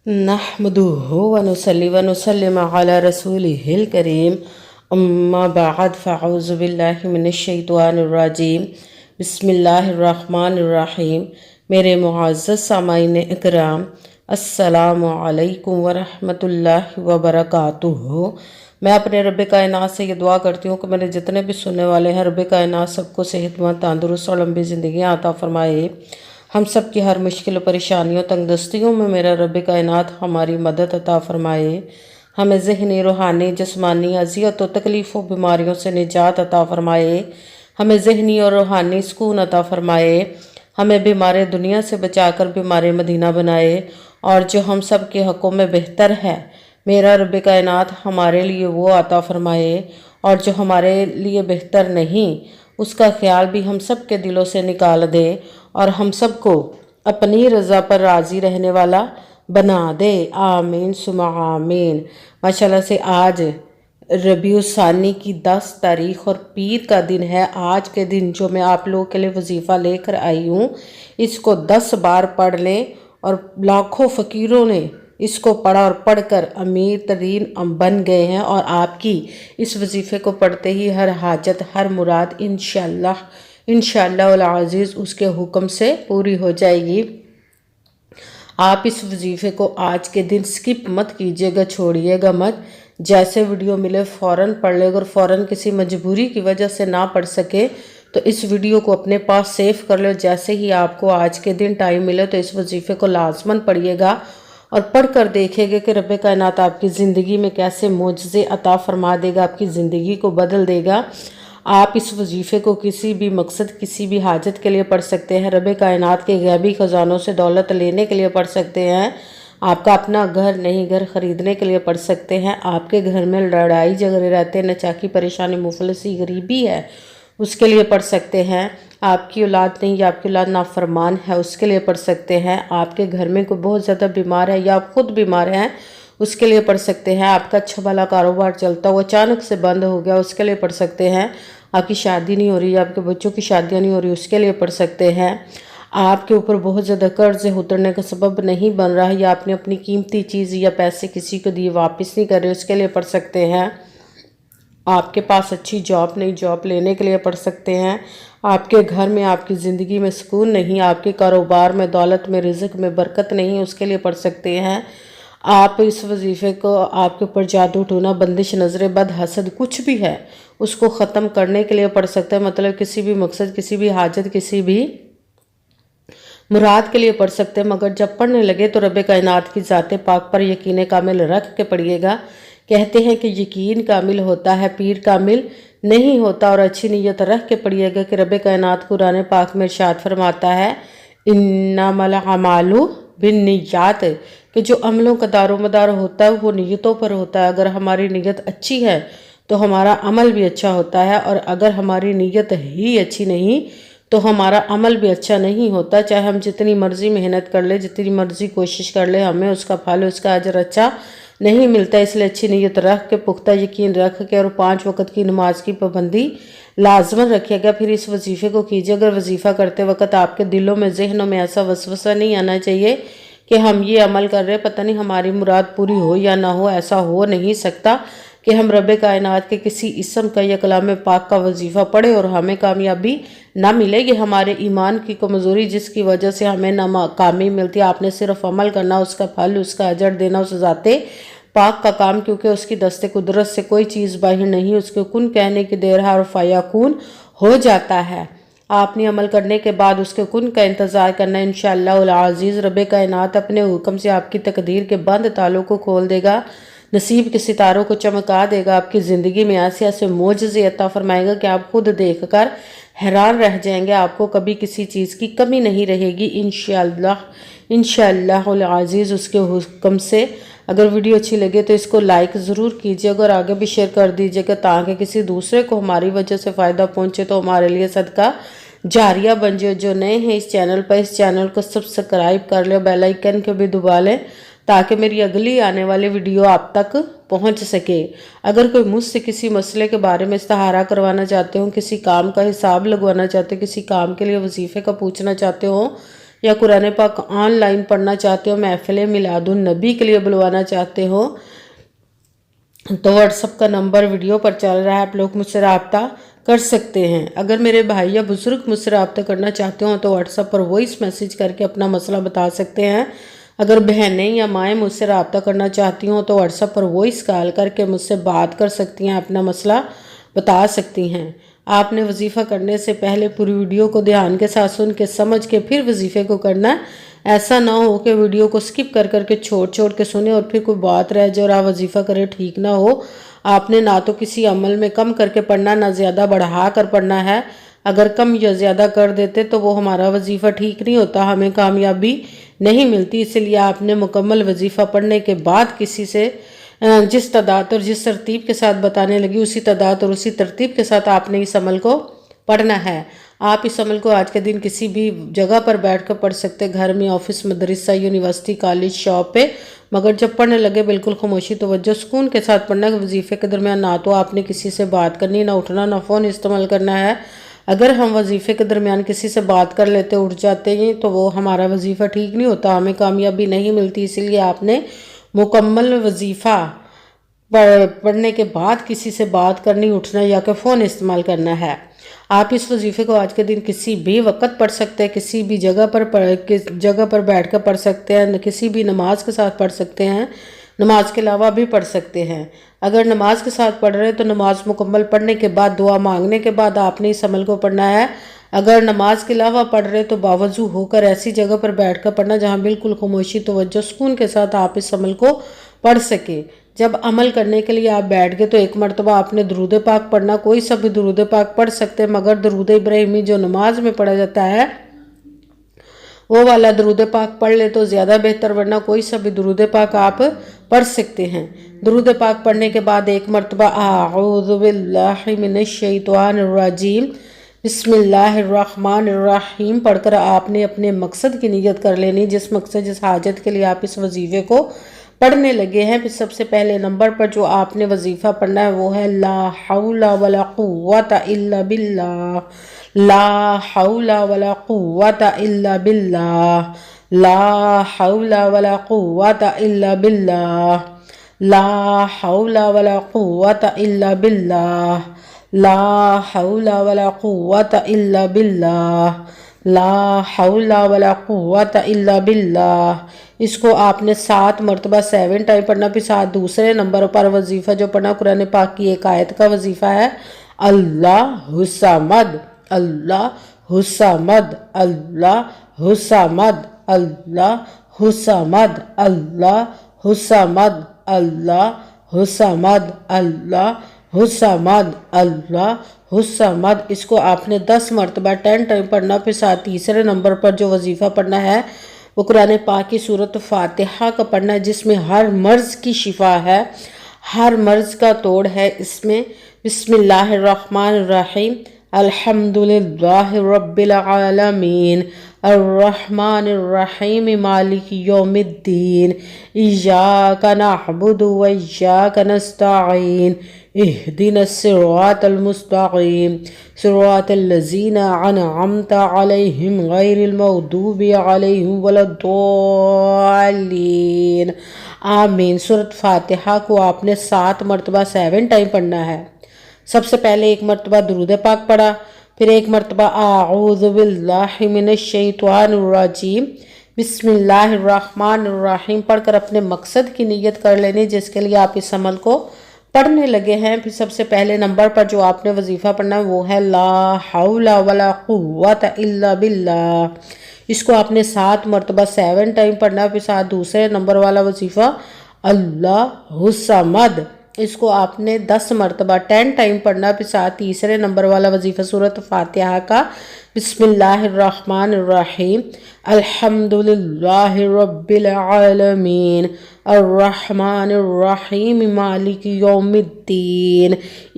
नहमदुहु व नुसल्ली व नुसल्लिम अला रसूलिहिल करीम अम्मा बाद फ़अऊज़ु बिल्लाहि मिनश शैतानिर रजीम बिस्मिल्लाहिर रहमानिर रहीम। मेरे मुअज़्ज़ज़ सामाईन इकराम, अस्सलामु अलैकुम व रहमतुल्लाहि व बरकातुहू। मैं अपने रब कायनात से ये दुआ करती हूँ कि मेरे जितने भी सुनने वाले हैं, रब कायनात सबको सेहतमंद, तंदुरुस्त और लंबी ज़िंदगी अता फरमाए। हम सब की हर मुश्किल परेशानियों तंगदस्तियों में मेरा रब कायनात हमारी मदद अता फरमाए। हमें ज़हनी, रूहानी, जिस्मानी अज़ियत और तकलीफ़ों बीमारियों से निजात अता फरमाए। हमें ज़हनी और रूहानी सुकून अता फरमाए। हमें बीमार दुनिया से बचाकर बीमार मदीना बनाए। और जो हम सब के हक़ों में बेहतर है, मेरा रब कायनात हमारे लिए वो अता फरमाए। और जो हमारे लिए बेहतर नहीं, उसका ख्याल भी हम सब के दिलों से निकाल दे और हम सबको अपनी रज़ा पर राज़ी रहने वाला बना दे। आमीन सुमा आमीन। माशाल्लाह से आज रबीउल सानी की 10 तारीख और पीर का दिन है। आज के दिन जो मैं आप लोगों के लिए वजीफ़ा लेकर आई हूँ, इसको 10 बार पढ़ लें। और लाखों फ़कीरों ने इसको पढ़ा और पढ़कर अमीर तरीन बन गए हैं। और आपकी इस वजीफ़े को पढ़ते ही हर हाजत, हर मुराद इंशाअल्लाह अज़ीज़ उसके हुक्म से पूरी हो जाएगी। आप इस वजीफ़े को आज के दिन स्किप मत कीजिएगा, छोड़िएगा मत। जैसे वीडियो मिले फ़ौरन पढ़ ले। अगर फ़ौरन किसी मजबूरी की वजह से ना पढ़ सके तो इस वीडियो को अपने पास सेव कर लो। जैसे ही आपको आज के दिन टाइम मिले तो इस वजीफ़े को लाजमन पढ़िएगा और पढ़ कर देखिएगा कि रब कायनात आपकी ज़िंदगी में कैसे मोजज़े अता फरमा देगा, आपकी ज़िंदगी को बदल देगा। आप इस वजीफ़े को किसी भी मकसद, किसी भी हाजत के लिए पढ़ सकते हैं। रब कायनात के गैबी ख़जानों से दौलत लेने के लिए पढ़ सकते हैं। आपका अपना घर नहीं, घर ख़रीदने के लिए पढ़ सकते हैं। आपके घर में लड़ाई झगड़े रहते हैं, नचाकी परेशानी, मुफलसी, गरीबी है, उसके लिए पढ़ सकते हैं। आपकी औलाद नहीं या आपकी औलाद नाफरमान है, उसके लिए पढ़ सकते हैं। आपके घर में कोई बहुत ज़्यादा बीमार है या आप खुद बीमार हैं, उसके लिए पढ़ सकते हैं। आपका अच्छा भला कारोबार चलता हुआ अचानक से बंद हो गया, उसके लिए पढ़ सकते हैं। आपकी शादी नहीं हो रही, आपके बच्चों की शादियाँ नहीं हो रही, उसके लिए पढ़ सकते हैं। आपके ऊपर बहुत ज़्यादा कर्ज उतरने का सबब नहीं बन रहा है या आपने अपनी कीमती चीज़ या पैसे किसी को दिए वापस नहीं कर रहे, उसके लिए पढ़ सकते हैं। आपके पास अच्छी जॉब नहीं, जॉब लेने के लिए पढ़ सकते हैं। आपके घर में, आपकी ज़िंदगी में सुकून नहीं, आपके कारोबार में, दौलत में, रिज़्क में बरकत नहीं, उसके लिए पढ़ सकते हैं। आप इस वजीफ़े को, आपके ऊपर जादू टोना, बंदिश, नज़र बद, हसद कुछ भी है, उसको ख़त्म करने के लिए पढ़ सकते हैं। मतलब किसी भी मकसद, किसी भी हाजत, किसी भी मुराद के लिए पढ़ सकते हैं। मगर जब पढ़ने लगे तो रब कायनात की ज़ात पाक पर यकीन कामिल रख के पढ़िएगा। कहते हैं कि यकीन कामिल होता है, पीर कामिल नहीं होता। और अच्छी नीयत रख के पढ़िएगा कि रब कायनात कुरान पाक में इरशाद फरमाता है, इन्नमल अमालु बिन्नियात, कि जो अमलों का दारोमदार होता है वो नीयतों पर होता है। अगर हमारी नीयत अच्छी है तो हमारा अमल भी अच्छा होता है, और अगर हमारी नीयत ही अच्छी नहीं तो हमारा अमल भी अच्छा नहीं होता। चाहे हम जितनी मर्ज़ी मेहनत कर ले, जितनी मर्ज़ी कोशिश कर ले, हमें उसका फल, उसका अजर अच्छा नहीं मिलता। इसलिए अच्छी नीयत रख के, पुख्ता यकीन रख के, और 5 वक़्त की नमाज की पाबंदी लाजमन रखिएगा। फिर इस वजीफ़े को कीजिए। अगर वजीफ़ा करते वक्त आपके दिलों में, जहनों में ऐसा वसवसा नहीं आना चाहिए कि हम ये अमल कर रहे हैं, पता नहीं हमारी मुराद पूरी हो या ना हो। ऐसा हो नहीं सकता कि हम रब कायनात के किसी इसम का या कलाम पाक का वजीफ़ा पढ़े और हमें कामयाबी ना मिले। ये हमारे ईमान की कमज़ोरी जिसकी वजह से हमें नाकामी मिलती है। आपने सिर्फ अमल करना, उसका फल, उसका अजर देना उस ज़ाते पाक का काम, क्योंकि उसकी दस्ते कुदरत से कोई चीज़ बाहर नहीं, उसके कुन कहने की देर है और फ़याकून हो जाता है। आपने अमल करने के बाद उसके कुन का इंतज़ार करना। इंशाअल्लाह अज़ीज़ रब कायनात अपने हुक्म से आपकी तकदीर के बंद तालों को खोल देगा, नसीब के सितारों को चमका देगा। आपकी ज़िंदगी में ऐसे ऐसे मोजज़े अता फरमाएगा कि आप खुद देखकर हैरान रह जाएंगे। आपको कभी किसी चीज़ की कमी नहीं रहेगी इंशाअल्लाह अज़ीज़ उसके हुक्म से। अगर वीडियो अच्छी लगे तो इसको लाइक ज़रूर कीजिएगा और आगे भी शेयर कर दीजिएगा, ताकि किसी दूसरे को हमारी वजह से फ़ायदा पहुँचे तो हमारे लिए सदका जारिया बन जाए। जो नए हैं इस चैनल पर, इस चैनल को सब्सक्राइब कर ले, बेल आइकन को भी दबा लें, ताकि मेरी अगली आने वाली वीडियो आप तक पहुंच सके। अगर कोई मुझसे किसी मसले के बारे में इस्तिहारा करवाना चाहते हो, किसी काम का हिसाब लगवाना चाहते हो, किसी काम के लिए वजीफ़े का पूछना चाहते हो, یا قرآن پاک آن لائن پڑھنا چاہتے ہو، محفل میلاد النبی کے لیے بلوانا چاہتے ہو، تو واٹس ایپ کا نمبر ویڈیو پر چل رہا ہے، آپ لوگ مجھ سے رابطہ کر سکتے ہیں۔ اگر میرے بھائی یا بزرگ مجھ سے رابطہ کرنا چاہتے ہوں تو واٹس ایپ پر وائس میسیج کر کے اپنا مسئلہ بتا سکتے ہیں۔ اگر بہنیں یا مائیں مجھ سے رابطہ کرنا چاہتی ہوں تو واٹس ایپ پر وائس کال کر کے مجھ سے بات کر سکتی ہیں، اپنا مسئلہ بتا سکتی ہیں۔ آپ نے وظیفہ کرنے سے پہلے پوری ویڈیو کو دھیان کے ساتھ سن کے سمجھ کے پھر وظیفے کو کرنا ہے۔ ایسا نہ ہو کہ ویڈیو کو سکپ کر کے چھوڑ کے سنیں اور پھر کوئی بات رہ جائے اور آپ وظیفہ کریں، ٹھیک نہ ہو۔ آپ نے نہ تو کسی عمل میں کم کر کے پڑھنا، نہ زیادہ بڑھا کر پڑھنا ہے۔ اگر کم یا زیادہ کر دیتے تو وہ ہمارا وظیفہ ٹھیک نہیں ہوتا، ہمیں کامیابی نہیں ملتی۔ اس لیے آپ نے مکمل وظیفہ پڑھنے کے بعد کسی سے جس تعداد اور جس ترتیب کے ساتھ بتانے لگی اسی تعداد اور اسی ترتیب کے ساتھ آپ نے اس عمل کو پڑھنا ہے۔ آپ اس عمل کو آج کے دن کسی بھی جگہ پر بیٹھ کر پڑھ سکتے، گھر میں، آفس، مدرسہ، یونیورسٹی، کالج، شاپ پہ، مگر جب پڑھنے لگے بالکل خاموشی، توجہ، سکون کے ساتھ پڑھنا ہے۔ وظیفے کے درمیان نہ تو آپ نے کسی سے بات کرنی، نہ اٹھنا، نہ فون استعمال کرنا ہے۔ اگر ہم وظیفے کے درمیان کسی سے بات کر لیتے، اٹھ جاتے ہیں، تو وہ ہمارا وظیفہ ٹھیک نہیں ہوتا، ہمیں کامیابی نہیں ملتی۔ اس لیے آپ نے مکمل وظیفہ پڑھنے کے بعد کسی سے بات کرنی، اٹھنا یا کہ فون استعمال کرنا ہے۔ آپ اس وظیفے کو آج کے دن کسی بھی وقت پڑھ سکتے ہیں، کسی بھی جگہ پر بیٹھ کر پڑھ سکتے ہیں، کسی بھی نماز کے ساتھ پڑھ سکتے ہیں، نماز کے علاوہ بھی پڑھ سکتے ہیں۔ اگر نماز کے ساتھ پڑھ رہے ہیں تو نماز مکمل پڑھنے کے بعد، دعا مانگنے کے بعد آپ نے اس عمل کو پڑھنا ہے۔ اگر نماز کے علاوہ پڑھ رہے تو باوضو ہو کر ایسی جگہ پر بیٹھ کر پڑھنا جہاں بالکل خاموشی، توجہ، سکون کے ساتھ آپ اس عمل کو پڑھ سکیں۔ جب عمل کرنے کے لیے آپ بیٹھ گئے تو ایک مرتبہ آپ نے درود پاک پڑھنا، کوئی سا بھی درود پاک پڑھ سکتے ہیں، مگر درود ابراہیمی جو نماز میں پڑھا جاتا ہے وہ والا درود پاک پڑھ لے تو زیادہ بہتر، ورنہ کوئی سا بھی درود پاک آپ پڑھ سکتے ہیں۔ درود پاک پڑھنے کے بعد ایک مرتبہ اعوذ باللہ من الشیطان الرجیم بسم اللہ الرحمن الرحیم پڑھ کر آپ نے اپنے مقصد کی نیت کر لینی، جس مقصد، جس حاجت کے لیے آپ اس وظیفے کو پڑھنے لگے ہیں۔ پھر سب سے پہلے نمبر پر جو آپ نے وظیفہ پڑھنا ہے وہ ہے لا حول ولا قوت الا باللہ، لا حول ولا قوت الا باللہ، لا حول ولا قوت الا باللہ، لا حول ولا قوت الا باللہ، لا حول ولا قوت الا باللہ، لا حول ولا قوت الا باللہ۔ اس کو آپ نے 7 مرتبہ 7 ٹائم پڑھنا۔ پھر ساتھ دوسرے نمبر پر وظیفہ جو پڑھنا قرآن پاک کی ایک آیت کا وظیفہ ہے، اللہ الصمد، اللہ الصمد، اللہ الصمد، اللہ الصمد، اللہ الصمد، اللہ الصمد، اللہ الصمد، اللہ الصمد۔ اس کو آپ نے 10 مرتبہ 10 ٹائم پڑھنا۔ پھر ساتھ تیسرے نمبر پر جو وظیفہ پڑھنا ہے وہ قرآن پاک کی سورۃ فاتحہ کا پڑھنا ہے، جس میں ہر مرض کی شفا ہے، ہر مرض کا توڑ ہے۔ اس میں بسم اللہ الرحمن الرحیم الحمدللہ رب العالمین الرحمن الرحیم مالک یوم الدین ایاک نعبد و ایاک نستعین اہدنا الصراط المستقیم صراط الذین انعمت علیہم غیر المغضوب علیہم ولا الضالین، آمین۔ سورۃ فاتحہ کو آپ نے 7 مرتبہ 7 ٹائم پڑھنا ہے۔ سب سے پہلے ایک مرتبہ درود پاک پڑھا، پھر ایک مرتبہ اعوذ باللہ من الشیطان الرجیم بسم اللہ الرحمن الرحیم پڑھ کر اپنے مقصد کی نیت کر لینی جس کے لیے آپ اس عمل کو پڑھنے لگے ہیں۔ پھر سب سے پہلے نمبر پر جو آپ نے وظیفہ پڑھنا ہے وہ ہے لا حول ولا قوت الا باللہ۔ اس کو آپ نے 7 مرتبہ 7 ٹائم پڑھنا ہے۔ پھر ساتھ دوسرے نمبر والا وظیفہ اللہ الصمد، اس کو آپ نے 10 مرتبہ 10 ٹائم پڑھنا۔ پھر ساتھ تیسرے نمبر والا وظیفہ سورۃ فاتحہ کا بسم اللہ الرحمن الرحیم الحمدللہ رب العالمین الرحمن الرحیم مالک یوم الدین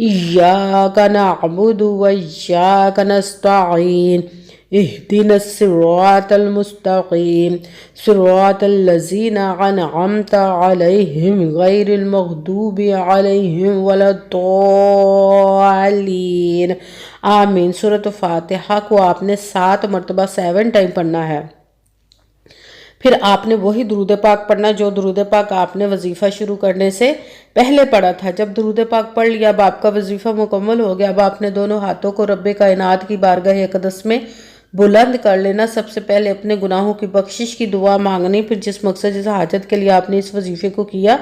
ایاک نعبد و ایاک نستعین اہدنا الصراط المستقیم صراط الذین انعمت علیہم غیر المغضوب علیہم ولا الضالین، آمین۔ سورۃ فاتحہ کو آپ نے 7 مرتبہ 7 ٹائم پڑھنا ہے۔ پھر آپ نے وہی درود پاک پڑھنا جو درود پاک آپ نے وظیفہ شروع کرنے سے پہلے پڑھا تھا۔ جب درود پاک پڑھ لیا، اب آپ کا وظیفہ مکمل ہو گیا، اب آپ نے دونوں ہاتھوں کو رب کائنات کی بارگاہ اقدس میں بلند کر لینا۔ سب سے پہلے اپنے گناہوں کی بخشش کی دعا مانگنی، پھر جس مقصد جس حاجت کے لیے آپ نے اس وظیفے کو کیا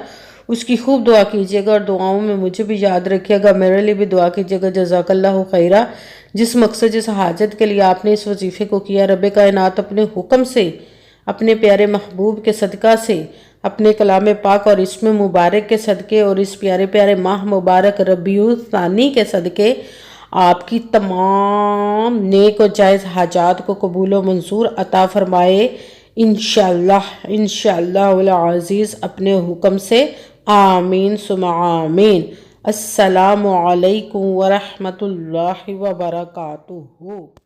اس کی خوب دعا کیجیے گا، اور دعاؤں میں مجھے بھی یاد رکھیے گا، میرے لیے بھی دعا کیجیے گا۔ جزاک اللہ خیرہ۔ جس مقصد جس حاجت کے لیے آپ نے اس وظیفے کو کیا، رب کائنات اپنے حکم سے، اپنے پیارے محبوب کے صدقہ سے، اپنے کلام پاک اور اسم مبارک کے صدقے اور اس پیارے پیارے ماہ مبارک ربیع الثانی کے صدقے آپ کی تمام نیک و جائز حاجات کو قبول و منظور عطا فرمائے، انشاءاللہ العزیز اپنے حکم سے۔ آمین ثم آمین۔ السلام علیکم ورحمۃ اللہ وبرکاتہ۔